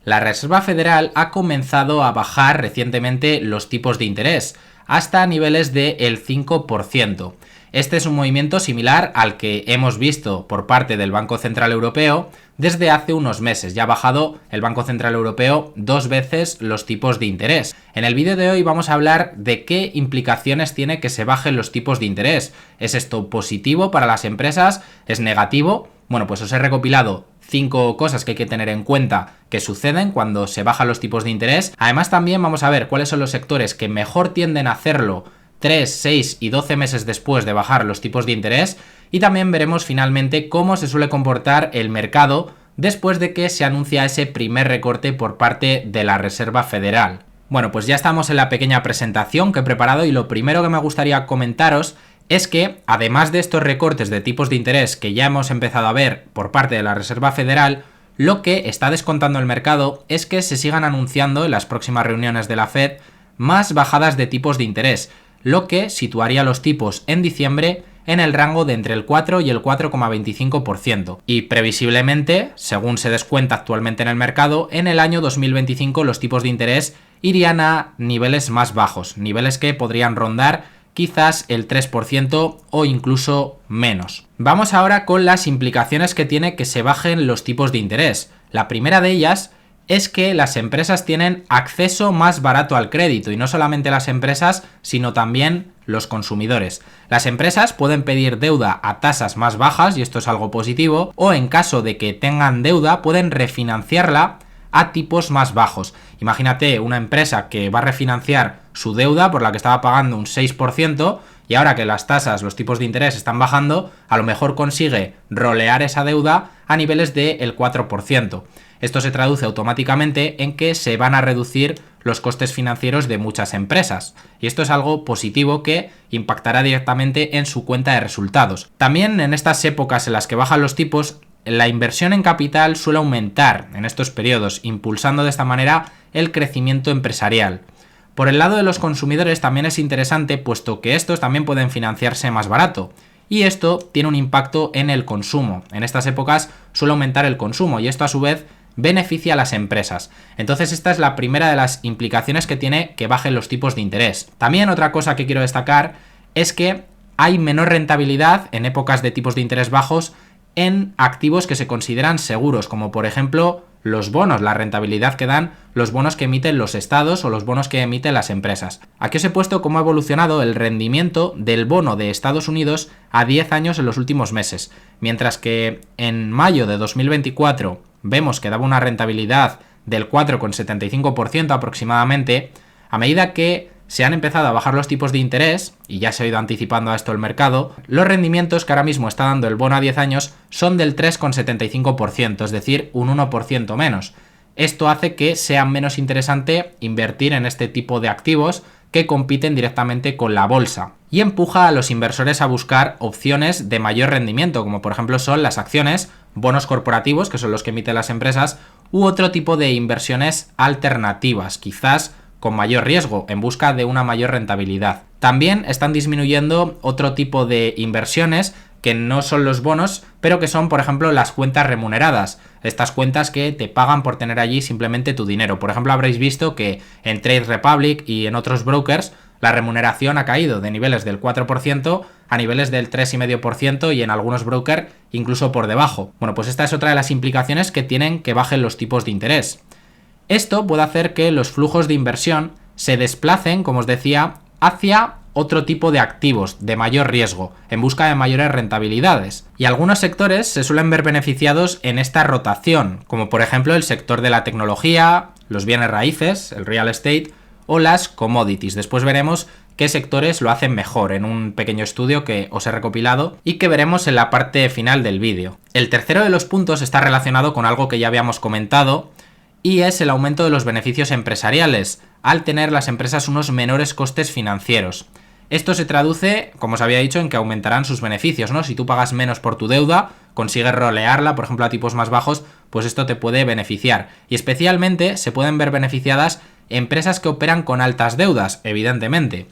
la Reserva Federal ha comenzado a bajar recientemente los tipos de interés hasta niveles del 5%. Este es un movimiento similar al que hemos visto por parte del Banco Central Europeo desde hace unos meses. Ya ha bajado el Banco Central Europeo 2 veces los tipos de interés. En el vídeo de hoy vamos a hablar de qué implicaciones tiene que se bajen los tipos de interés. ¿Es esto positivo para las empresas? ¿Es negativo? Bueno, pues os he recopilado 5 cosas que hay que tener en cuenta que suceden cuando se bajan los tipos de interés. Además, también vamos a ver cuáles son los sectores que mejor tienden a hacerlo 3, 6 y 12 meses después de bajar los tipos de interés, y también veremos finalmente cómo se suele comportar el mercado después de que se anuncia ese primer recorte por parte de la Reserva Federal. Bueno, pues ya estamos en la pequeña presentación que he preparado y lo primero que me gustaría comentaros es que, además de estos recortes de tipos de interés que ya hemos empezado a ver por parte de la Reserva Federal, lo que está descontando el mercado es que se sigan anunciando en las próximas reuniones de la Fed más bajadas de tipos de interés, lo que situaría los tipos en diciembre en el rango de entre el 4 y el 4,25%. Y previsiblemente, según se descuenta actualmente en el mercado, en el año 2025 los tipos de interés irían a niveles más bajos, niveles que podrían rondar quizás el 3% o incluso menos. Vamos ahora con las implicaciones que tiene que se bajen los tipos de interés. La primera de ellas es que las empresas tienen acceso más barato al crédito, y no solamente las empresas, sino también los consumidores. Las empresas pueden pedir deuda a tasas más bajas, y esto es algo positivo, o en caso de que tengan deuda, pueden refinanciarla a tipos más bajos. Imagínate una empresa que va a refinanciar su deuda por la que estaba pagando un 6%, y ahora que las tasas, los tipos de interés están bajando, a lo mejor consigue rolear esa deuda a niveles del 4%. Esto se traduce automáticamente en que se van a reducir los costes financieros de muchas empresas, y esto es algo positivo que impactará directamente en su cuenta de resultados. También en estas épocas en las que bajan los tipos, la inversión en capital suele aumentar en estos periodos, impulsando de esta manera el crecimiento empresarial. Por el lado de los consumidores también es interesante, puesto que estos también pueden financiarse más barato, y esto tiene un impacto en el consumo. En estas épocas suele aumentar el consumo, y esto a su vez beneficia a las empresas. Entonces esta es la primera de las implicaciones que tiene que bajen los tipos de interés. También otra cosa que quiero destacar es que hay menor rentabilidad en épocas de tipos de interés bajos en activos que se consideran seguros, como por ejemplo los bonos, la rentabilidad que dan los bonos que emiten los estados o los bonos que emiten las empresas. Aquí os he puesto cómo ha evolucionado el rendimiento del bono de Estados Unidos a 10 años en los últimos meses, mientras que en mayo de 2024 vemos que daba una rentabilidad del 4,75% aproximadamente. A medida que se han empezado a bajar los tipos de interés, y ya se ha ido anticipando a esto el mercado, los rendimientos que ahora mismo está dando el bono a 10 años son del 3,75%, es decir, un 1% menos. Esto hace que sea menos interesante invertir en este tipo de activos que compiten directamente con la bolsa, y empuja a los inversores a buscar opciones de mayor rendimiento, como por ejemplo son las acciones, bonos corporativos, que son los que emiten las empresas, u otro tipo de inversiones alternativas, quizás con mayor riesgo, en busca de una mayor rentabilidad. También están disminuyendo otro tipo de inversiones que no son los bonos, pero que son, por ejemplo, las cuentas remuneradas. Estas cuentas que te pagan por tener allí simplemente tu dinero. Por ejemplo, habréis visto que en Trade Republic y en otros brokers la remuneración ha caído de niveles del 4% a niveles del 3,5% y en algunos brokers incluso por debajo. Bueno, pues esta es otra de las implicaciones que tienen que bajen los tipos de interés. Esto puede hacer que los flujos de inversión se desplacen, como os decía, hacia otro tipo de activos de mayor riesgo, en busca de mayores rentabilidades. Y algunos sectores se suelen ver beneficiados en esta rotación, como por ejemplo el sector de la tecnología, los bienes raíces, el real estate o las commodities. Después veremos qué sectores lo hacen mejor en un pequeño estudio que os he recopilado y que veremos en la parte final del vídeo. El tercero de los puntos está relacionado con algo que ya habíamos comentado, y es el aumento de los beneficios empresariales, al tener las empresas unos menores costes financieros. Esto se traduce, como os había dicho, en que aumentarán sus beneficios, ¿no? Si tú pagas menos por tu deuda, consigues rolearla, por ejemplo, a tipos más bajos, pues esto te puede beneficiar. Y especialmente se pueden ver beneficiadas empresas que operan con altas deudas, evidentemente.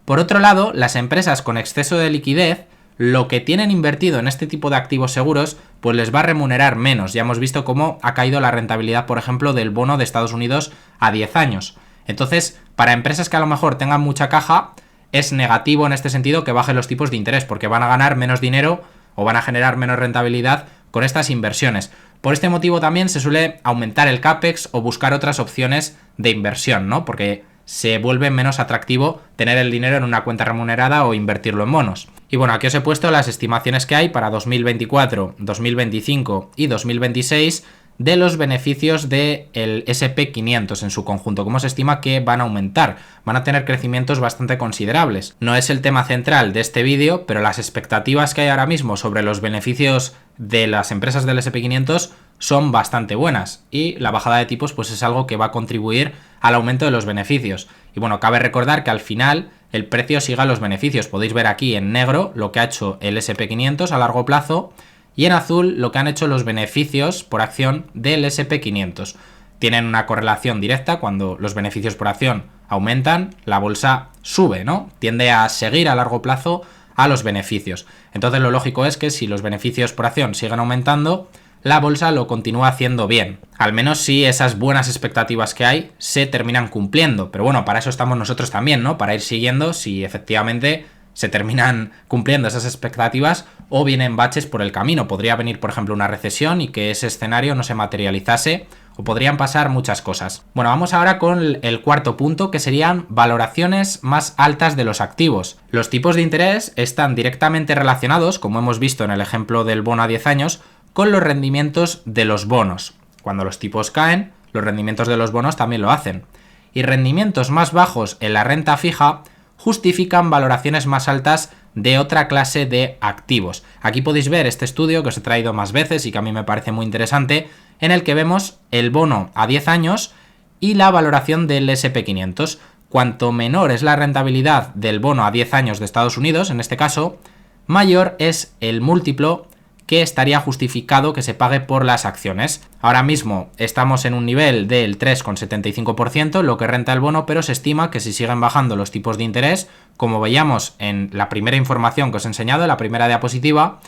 Por otro lado, las empresas con exceso de liquidez lo que tienen invertido en este tipo de activos seguros, pues les va a remunerar menos. Ya hemos visto cómo ha caído la rentabilidad, por ejemplo, del bono de Estados Unidos a 10 años. Entonces, para empresas que a lo mejor tengan mucha caja, es negativo en este sentido que bajen los tipos de interés, porque van a ganar menos dinero o van a generar menos rentabilidad con estas inversiones. Por este motivo también se suele aumentar el CAPEX o buscar otras opciones de inversión, ¿no? Porque se vuelve menos atractivo tener el dinero en una cuenta remunerada o invertirlo en bonos. Y bueno, aquí os he puesto las estimaciones que hay para 2024, 2025 y 2026 de los beneficios del S&P 500 en su conjunto, como se estima que van a aumentar, van a tener crecimientos bastante considerables. No es el tema central de este vídeo, pero las expectativas que hay ahora mismo sobre los beneficios de las empresas del S&P 500 son bastante buenas y la bajada de tipos pues es algo que va a contribuir al aumento de los beneficios. Y bueno, cabe recordar que al final el precio sigue a los beneficios. Podéis ver aquí en negro lo que ha hecho el S&P 500 a largo plazo y en azul lo que han hecho los beneficios por acción del S&P 500. Tienen una correlación directa. Cuando los beneficios por acción aumentan, la bolsa sube, ¿no? Tiende a seguir a largo plazo a los beneficios. Entonces lo lógico es que si los beneficios por acción siguen aumentando, la bolsa lo continúa haciendo bien. Al menos si esas buenas expectativas que hay se terminan cumpliendo. Pero bueno, para eso estamos nosotros también, ¿no? Para ir siguiendo si efectivamente se terminan cumpliendo esas expectativas o vienen baches por el camino. Podría venir, por ejemplo, una recesión y que ese escenario no se materializase, o podrían pasar muchas cosas. Bueno, vamos ahora con el cuarto punto, que serían valoraciones más altas de los activos. Los tipos de interés están directamente relacionados, como hemos visto en el ejemplo del bono a 10 años, con los rendimientos de los bonos. Cuando los tipos caen, los rendimientos de los bonos también lo hacen. Y rendimientos más bajos en la renta fija justifican valoraciones más altas de otra clase de activos. Aquí podéis ver este estudio que os he traído más veces y que a mí me parece muy interesante, en el que vemos el bono a 10 años y la valoración del S&P 500. Cuanto menor es la rentabilidad del bono a 10 años de Estados Unidos, en este caso, mayor es el múltiplo que estaría justificado que se pague por las acciones. Ahora mismo estamos en un nivel del 3,75%, lo que renta el bono, pero se estima que si siguen bajando los tipos de interés, como veíamos en la primera información que os he enseñado, en la primera diapositiva,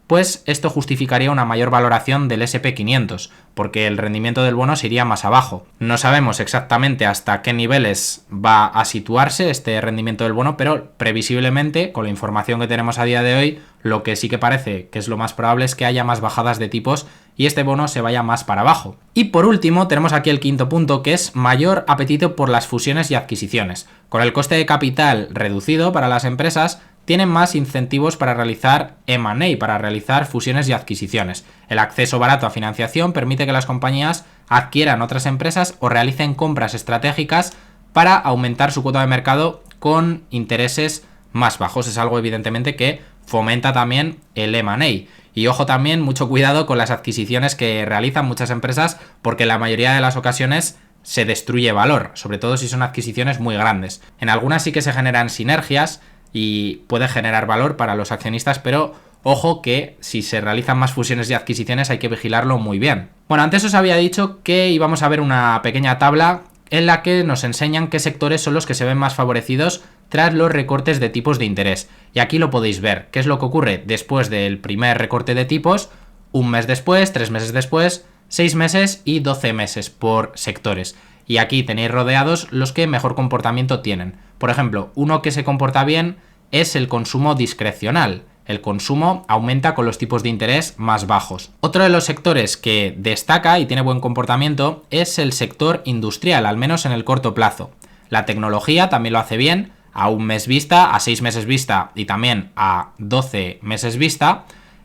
pues esto justificaría una mayor valoración del S&P 500, porque el rendimiento del bono se iría más abajo. No sabemos exactamente hasta qué niveles va a situarse este rendimiento del bono, pero previsiblemente, con la información que tenemos a día de hoy, lo que sí que parece que es lo más probable es que haya más bajadas de tipos y este bono se vaya más para abajo. Y por último, tenemos aquí el quinto punto, que es mayor apetito por las fusiones y adquisiciones. Con el coste de capital reducido para las empresas, tienen más incentivos para realizar M&A, para realizar fusiones y adquisiciones. El acceso barato a financiación permite que las compañías adquieran otras empresas o realicen compras estratégicas para aumentar su cuota de mercado con intereses más bajos. Es algo evidentemente que fomenta también el M&A. Y ojo también, mucho cuidado con las adquisiciones que realizan muchas empresas, porque en la mayoría de las ocasiones se destruye valor, sobre todo si son adquisiciones muy grandes. En algunas sí que se generan sinergias y puede generar valor para los accionistas, pero ojo que si se realizan más fusiones y adquisiciones hay que vigilarlo muy bien. Bueno, antes os había dicho que íbamos a ver una pequeña tabla en la que nos enseñan qué sectores son los que se ven más favorecidos tras los recortes de tipos de interés. Y aquí lo podéis ver, qué es lo que ocurre después del primer recorte de tipos, un mes después, 3 meses después, 6 meses y 12 meses por sectores. Y aquí tenéis rodeados los que mejor comportamiento tienen. Por ejemplo, uno que se comporta bien es el consumo discrecional. El consumo aumenta con los tipos de interés más bajos. Otro de los sectores que destaca y tiene buen comportamiento es el sector industrial, al menos en el corto plazo. La tecnología también lo hace bien, a un mes vista, a 6 meses vista y también a 12 meses vista.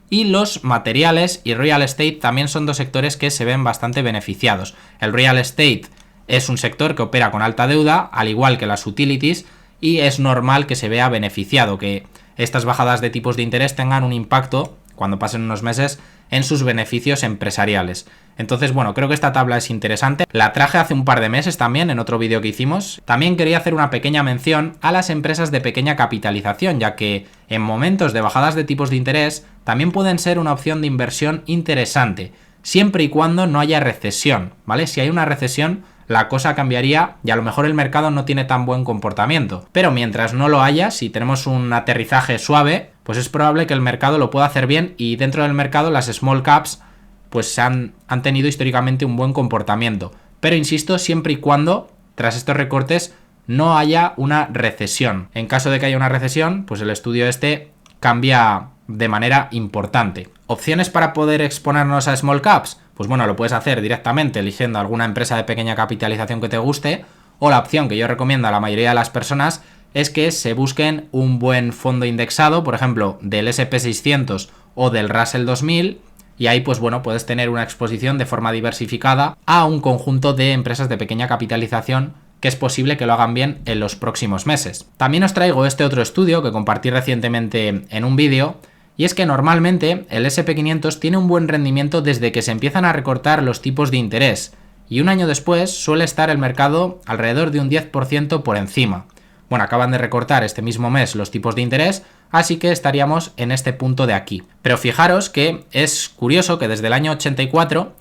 Y los materiales y real estate también son dos sectores que se ven bastante beneficiados. El real estate es un sector que opera con alta deuda, al igual que las utilities, y es normal que se vea beneficiado, que estas bajadas de tipos de interés tengan un impacto, cuando pasen unos meses, en sus beneficios empresariales. Entonces, bueno, creo que esta tabla es interesante. La traje hace un par de meses también, en otro vídeo que hicimos. También quería hacer una pequeña mención a las empresas de pequeña capitalización, ya que en momentos de bajadas de tipos de interés también pueden ser una opción de inversión interesante, siempre y cuando no haya recesión, ¿vale? Si hay una recesión, la cosa cambiaría y a lo mejor el mercado no tiene tan buen comportamiento. Pero mientras no lo haya, si tenemos un aterrizaje suave, pues es probable que el mercado lo pueda hacer bien, y dentro del mercado las small caps pues han tenido históricamente un buen comportamiento. Pero insisto, siempre y cuando tras estos recortes no haya una recesión. En caso de que haya una recesión, pues el estudio este cambia de manera importante. ¿Opciones para poder exponernos a small caps? Pues bueno, lo puedes hacer directamente eligiendo alguna empresa de pequeña capitalización que te guste, o la opción que yo recomiendo a la mayoría de las personas es que se busquen un buen fondo indexado, por ejemplo, del SP600 o del Russell 2000, y ahí pues bueno, puedes tener una exposición de forma diversificada a un conjunto de empresas de pequeña capitalización que es posible que lo hagan bien en los próximos meses. También os traigo este otro estudio que compartí recientemente en un vídeo, y es que normalmente el SP500 tiene un buen rendimiento desde que se empiezan a recortar los tipos de interés, y un año después suele estar el mercado alrededor de un 10% por encima. Bueno, acaban de recortar este mismo mes los tipos de interés, así que estaríamos en este punto de aquí. Pero fijaros que es curioso que desde el año 84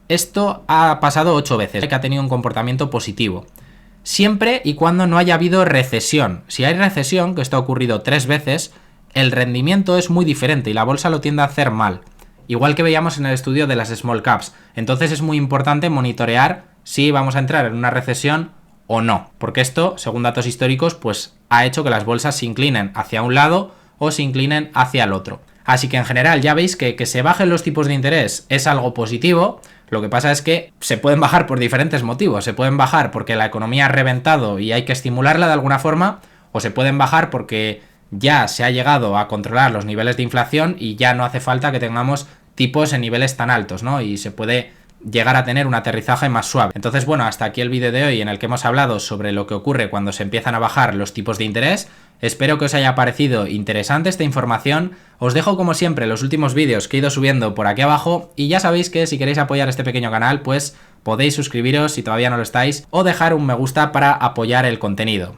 esto ha pasado 8 veces, que ha tenido un comportamiento positivo. Siempre y cuando no haya habido recesión. Si hay recesión, que esto ha ocurrido 3 veces, el rendimiento es muy diferente y la bolsa lo tiende a hacer mal. Igual que veíamos en el estudio de las small caps. Entonces es muy importante monitorear si vamos a entrar en una recesión o no. Porque esto, según datos históricos, pues ha hecho que las bolsas se inclinen hacia un lado o se inclinen hacia el otro. Así que en general ya veis que se bajen los tipos de interés es algo positivo. Lo que pasa es que se pueden bajar por diferentes motivos. Se pueden bajar porque la economía ha reventado y hay que estimularla de alguna forma, o se pueden bajar porque ya se ha llegado a controlar los niveles de inflación y ya no hace falta que tengamos tipos en niveles tan altos, ¿no? Y se puede llegar a tener un aterrizaje más suave. Entonces, bueno, hasta aquí el vídeo de hoy en el que hemos hablado sobre lo que ocurre cuando se empiezan a bajar los tipos de interés. Espero que os haya parecido interesante esta información. Os dejo como siempre los últimos vídeos que he ido subiendo por aquí abajo, y ya sabéis que si queréis apoyar este pequeño canal, pues podéis suscribiros si todavía no lo estáis, o dejar un me gusta para apoyar el contenido.